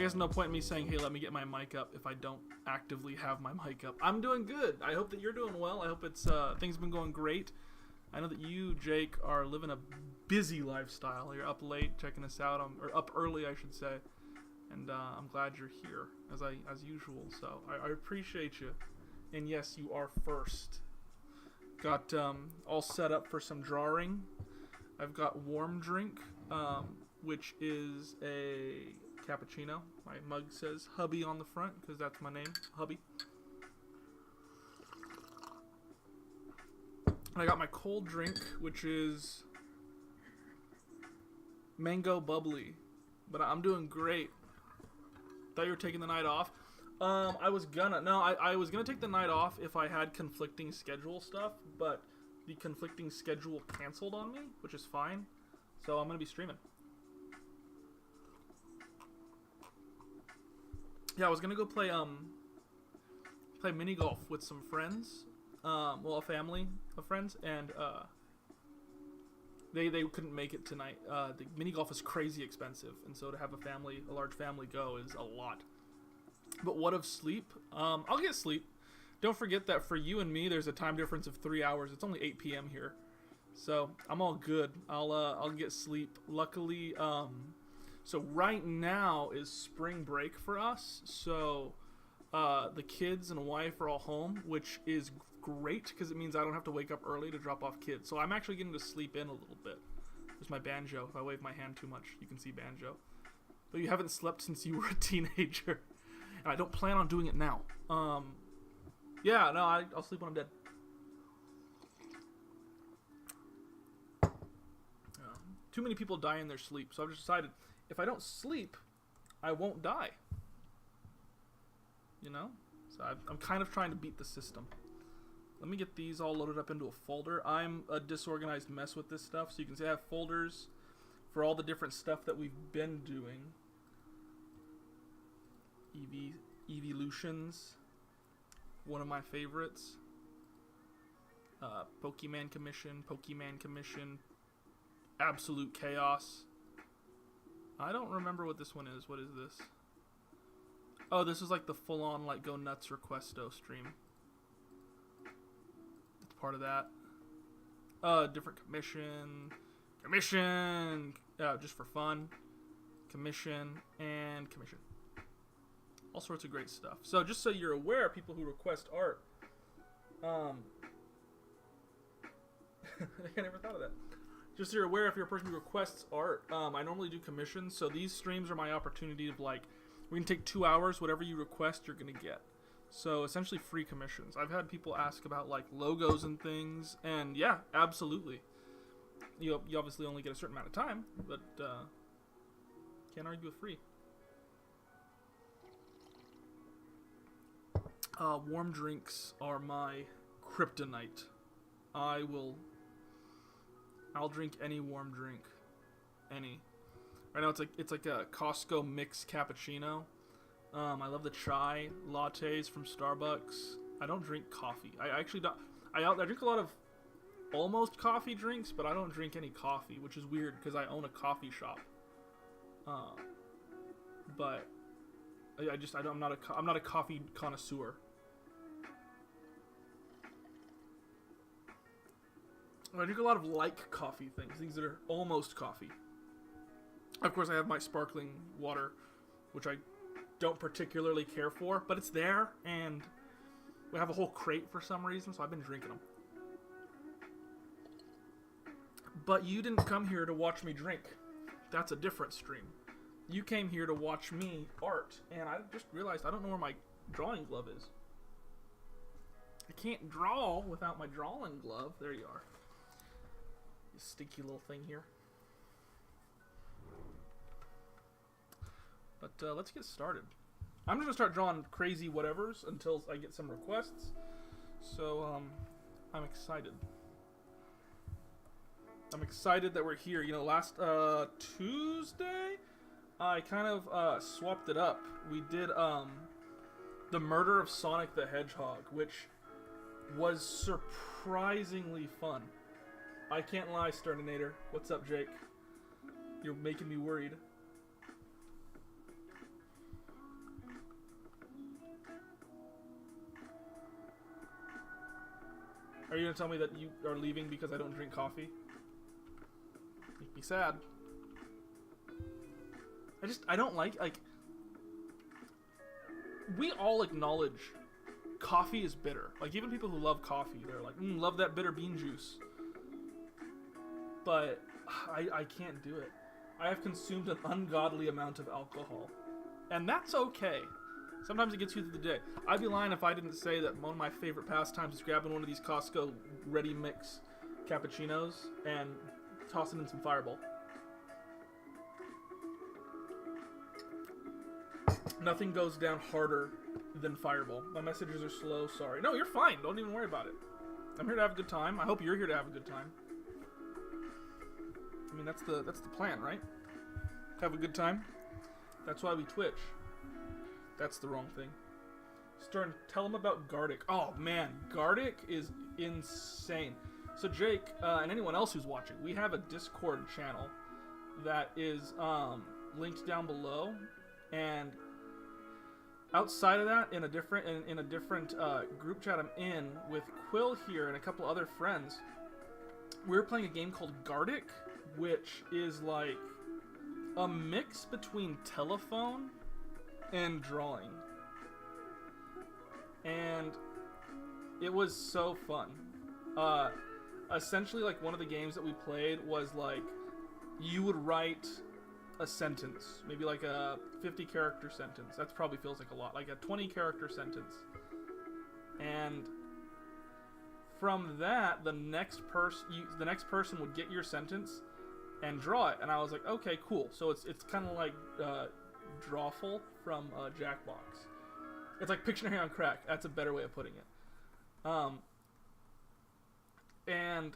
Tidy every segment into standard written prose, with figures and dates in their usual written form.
guess no point in me saying, hey, let me get my mic up if I don't actively have my mic up. I'm doing good. I hope that you're doing well. I hope it's things have been going great. I know that you, Jake, are living a busy lifestyle. You're up late checking us out, or up early, I should say. And I'm glad you're here, as usual. So I appreciate you. And yes, you are first. Got all set up for some drawing. I've got warm drink, which is a cappuccino. My mug says Hubby on the front because that's my name, Hubby. And I got my cold drink, which is mango bubbly. But I'm doing great. Thought you were taking the night off. I was gonna take the night off if I had conflicting schedule stuff, but the conflicting schedule canceled on me, which is fine. So I'm gonna be streaming. Yeah, I was gonna go play mini golf with some friends, a family of friends, and they couldn't make it tonight. The mini golf is crazy expensive, and so to have a large family go is a lot. But what of sleep? I'll get sleep. Don't forget that for you and me, there's a time difference of 3 hours. It's only 8 p.m. here, so I'm all good. I'll get sleep. Luckily, so right now is spring break for us. So the kids and wife are all home, which is great because it means I don't have to wake up early to drop off kids. So I'm actually getting to sleep in a little bit. There's my banjo. If I wave my hand too much, you can see banjo. But you haven't slept since you were a teenager. And I don't plan on doing it now. Yeah, no, I'll sleep when I'm dead. Too many people die in their sleep, so I've just decided if I don't sleep, I won't die. You know? So I'm kind of trying to beat the system. Let me get these all loaded up into a folder. I'm a disorganized mess with this stuff, so you can see I have folders for all the different stuff that we've been doing. Evolutions, one of my favorites. Pokemon Commission, Absolute Chaos. I don't remember what this one is. What is this? Oh, this is like the full-on like Go Nuts Requesto stream. It's part of that. Different commission, just for fun, commission. All sorts of great stuff. So just so you're aware, people who request art, I never thought of that. Just so you're aware, if you're a person who requests art, I normally do commissions, so these streams are my opportunity of like, we can take 2 hours, whatever you request, you're gonna get. So essentially free commissions. I've had people ask about like logos and things, and yeah, absolutely. You obviously only get a certain amount of time, but can't argue with free. Warm drinks are my kryptonite. I'll drink any warm drink. Any. Right now it's like a Costco mix cappuccino. I love the chai lattes from Starbucks. I don't drink coffee. I actually don't. I drink a lot of almost coffee drinks, but I don't drink any coffee, which is weird because I own a coffee shop. But I'm not a coffee connoisseur. I drink a lot of like coffee things that are almost coffee. Of course, I have my sparkling water, which I don't particularly care for, but it's there, and we have a whole crate for some reason, so I've been drinking them. But you didn't come here to watch me drink. That's a different stream. You came here to watch me art, and I just realized I don't know where my drawing glove is. I can't draw without my drawing glove. There you are. You stinky little thing here. But let's get started. I'm just going to start drawing crazy whatevers until I get some requests. So, I'm excited. I'm excited that we're here. You know, last Tuesday, I kind of swapped it up. We did the murder of Sonic the Hedgehog, which was surprisingly fun. I can't lie, Sterninator. What's up, Jake? You're making me worried. Are you gonna tell me that you are leaving because I don't drink coffee? Make me sad. I don't like, we all acknowledge coffee is bitter. Like, even people who love coffee, they're like, love that bitter bean juice. But I can't do it. I have consumed an ungodly amount of alcohol. And that's okay. Sometimes it gets you through the day. I'd be lying if I didn't say that one of my favorite pastimes is grabbing one of these Costco ready mix cappuccinos and tossing in some Fireball. Nothing goes down harder than Fireball. My messages are slow, sorry. No, you're fine. Don't even worry about it. I'm here to have a good time. I hope you're here to have a good time. I mean, that's the plan, right? Have a good time. That's why we Twitch. That's the wrong thing. Stern, tell him about Gartic. Oh, man. Gartic is insane. So, Jake, and anyone else who's watching, we have a Discord channel that is linked down below. And outside of that, in a different group chat I'm in with Quill here and a couple other friends, we're playing a game called Gartic, which is like a mix between telephone and drawing. And it was so fun. Essentially, like, one of the games that we played was like you would write a sentence, maybe like a 50-character sentence. That probably feels like a lot, like a 20-character sentence. And from that, the next person would get your sentence and draw it. And I was like, okay, cool. So it's kind of like Drawful from Jackbox. It's like Pictionary on crack. That's a better way of putting it. And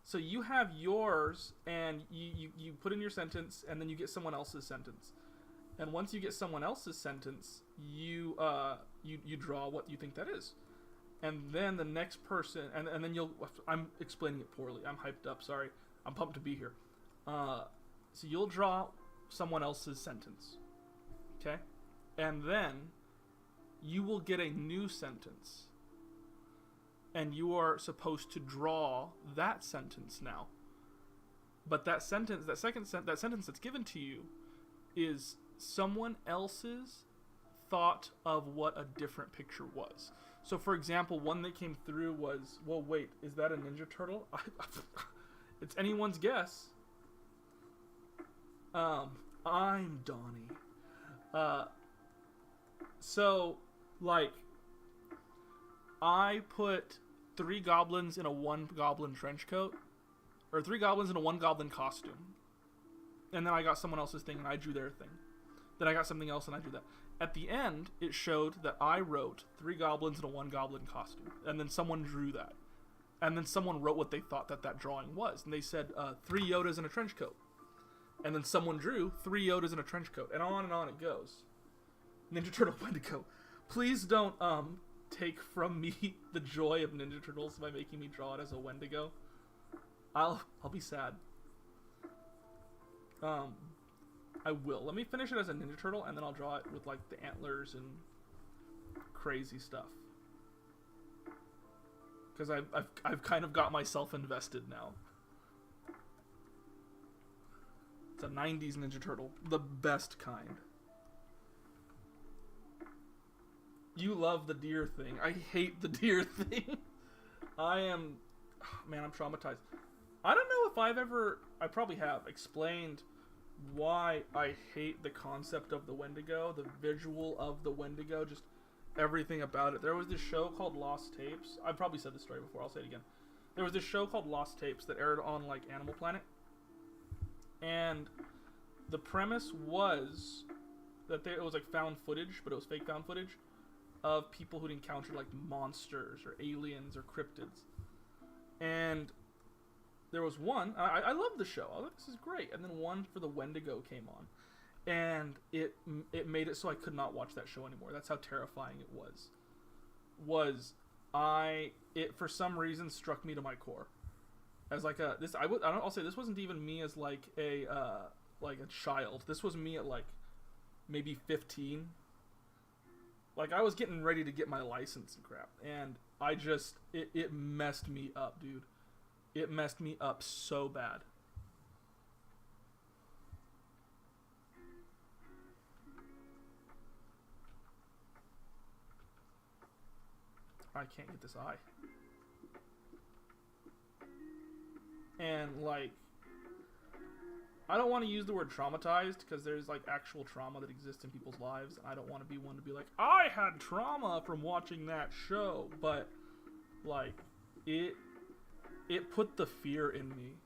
so you have yours, and you put in your sentence, and then you get someone else's sentence. And once you get someone else's sentence, you draw what you think that is. And then the next person, and then I'm explaining it poorly. I'm hyped up, sorry. I'm pumped to be here. So you'll draw someone else's sentence. Okay? And then you will get a new sentence. And you are supposed to draw that sentence now. But that sentence that's given to you is someone else's thought of what a different picture was. So, for example, one that came through was, well, wait, is that a Ninja Turtle? It's anyone's guess. I'm Donnie. So, like, I put 3 goblins in a 1 goblin trench coat, or 3 goblins in a 1 goblin costume. And then I got someone else's thing and I drew their thing. Then I got something else and I drew that. At the end, it showed that I wrote 3 goblins in a 1 goblin costume. And then someone drew that. And then someone wrote what they thought that drawing was. And they said 3 Yodas in a trench coat. And then someone drew 3 Yodas in a trench coat. And on it goes. Ninja Turtle Wendigo. Please don't take from me the joy of Ninja Turtles by making me draw it as a Wendigo. I'll be sad. I will. Let me finish it as a Ninja Turtle, and then I'll draw it with like the antlers and crazy stuff. Because I've kind of got myself invested now. It's a 90s Ninja Turtle, the best kind. You love the deer thing. I hate the deer thing. I'm traumatized. I don't know if I probably have explained why I hate the concept of the Wendigo, the visual of the Wendigo, just everything about it. There was this show called Lost Tapes. I've probably said this story before, I'll say it again. There was this show called Lost Tapes that aired on, like, Animal Planet. And the premise was that it was, like, found footage, but it was fake found footage, of people who'd encountered, like, monsters or aliens or cryptids. And there was one, I love the show. I thought this is great. And then one for the Wendigo came on. And it made it so I could not watch that show anymore. That's how terrifying it was. It for some reason struck me to my core. As like I'll say this wasn't even me as like a child. This was me at like maybe 15. Like, I was getting ready to get my license and crap, and I just, it messed me up, dude. It messed me up so bad. I can't get this eye. And, like, I don't want to use the word traumatized because there's, like, actual trauma that exists in people's lives. I don't want to be one to be like, I had trauma from watching that show. But, like, it put the fear in me.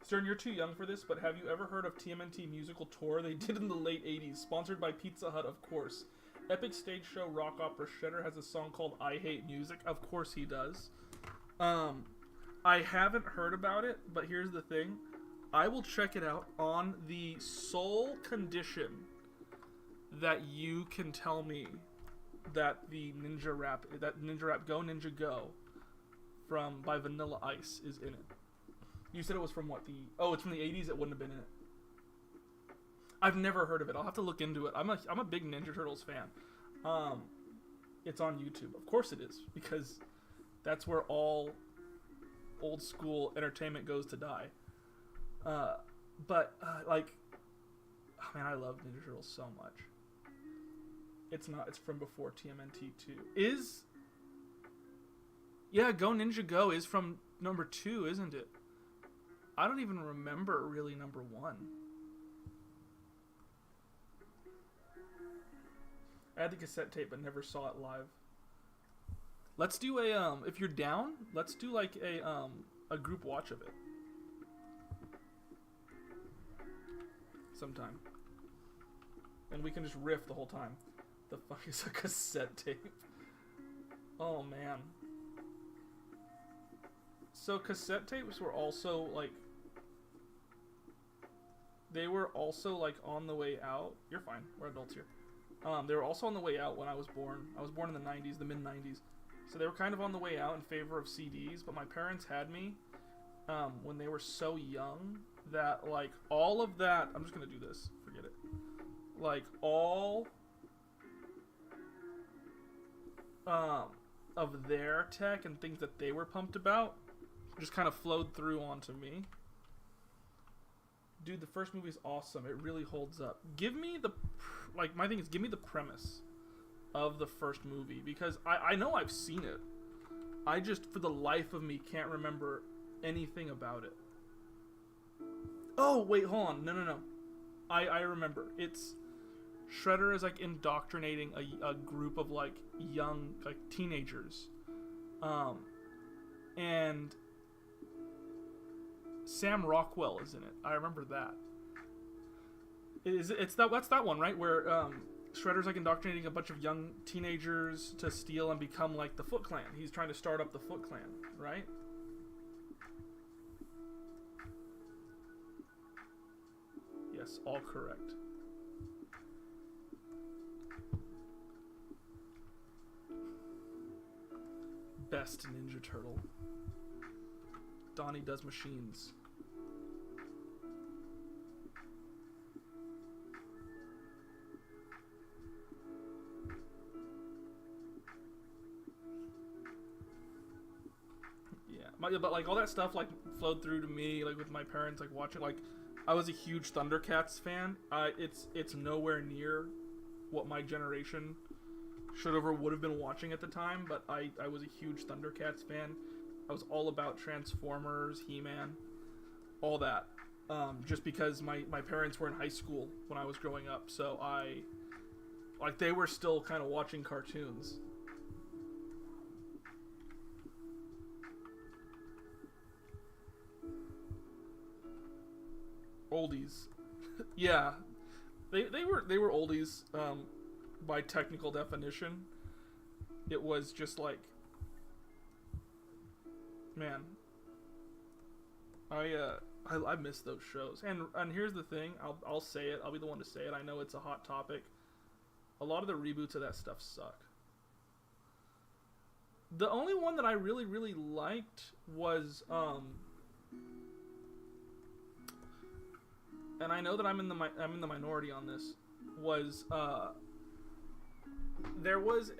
Stern, you're too young for this, but have you ever heard of TMNT musical tour they did in the late 80s? Sponsored by Pizza Hut, of course. Epic stage show rock opera. Shredder has a song called I Hate Music. Of course he does. I haven't heard about it, but here's the thing. I will check it out on the sole condition that you can tell me that the Ninja Rap Go Ninja Go by Vanilla Ice is in it. You said it was from what? It's from the 80s. It wouldn't have been in it. I've never heard of it. I'll have to look into it. I'm a big Ninja Turtles fan. It's on YouTube. Of course it is, because that's where all old school entertainment goes to die. Like, oh man, I love Ninja Turtles so much. It's from before TMNT 2. Go Ninja Go is from number 2, isn't it? I don't even remember really number 1. I had the cassette tape but never saw it live. Let's do if you're down, let's do like a group watch of it. Sometime. And we can just riff the whole time. The fuck is a cassette tape? Oh man. So cassette tapes were also like on the way out. You're fine. We're adults here. They were also on the way out when I was born. I was born in the 90s, the mid-90s. So they were kind of on the way out in favor of CDs, but my parents had me when they were so young that, like, all of that... I'm just going to do this. Forget it. Like, all of their tech and things that they were pumped about just kind of flowed through onto me. Dude, the first movie is awesome. It really holds up. Give me my thing is, give me the premise of the first movie, because I know I've seen it. I just, for the life of me, can't remember anything about it. Oh, wait, hold on. No. I remember. It's Shredder is, like, indoctrinating a group of, like, young, like, teenagers. And Sam Rockwell is in it. I remember that. That's that one, right? Where Shredder's like indoctrinating a bunch of young teenagers to steal and become like the Foot Clan. He's trying to start up the Foot Clan, right? Yes, all correct. Best Ninja Turtle. Donnie does machines. But like all that stuff like flowed through to me, like with my parents, like watching. Like I was a huge Thundercats fan. It's nowhere near what my generation should have or would have been watching at the time. But I was a huge Thundercats fan. I was all about Transformers, He-Man, all that. Just because my parents were in high school when I was growing up, so they were still kind of watching cartoons. Oldies. Yeah. They were oldies by technical definition. It was just like, man, I miss those shows. And here's the thing, I'll say it. I'll be the one to say it. I know it's a hot topic. A lot of the reboots of that stuff suck. The only one that I really, really liked was and I know that I'm in the minority on this, was there was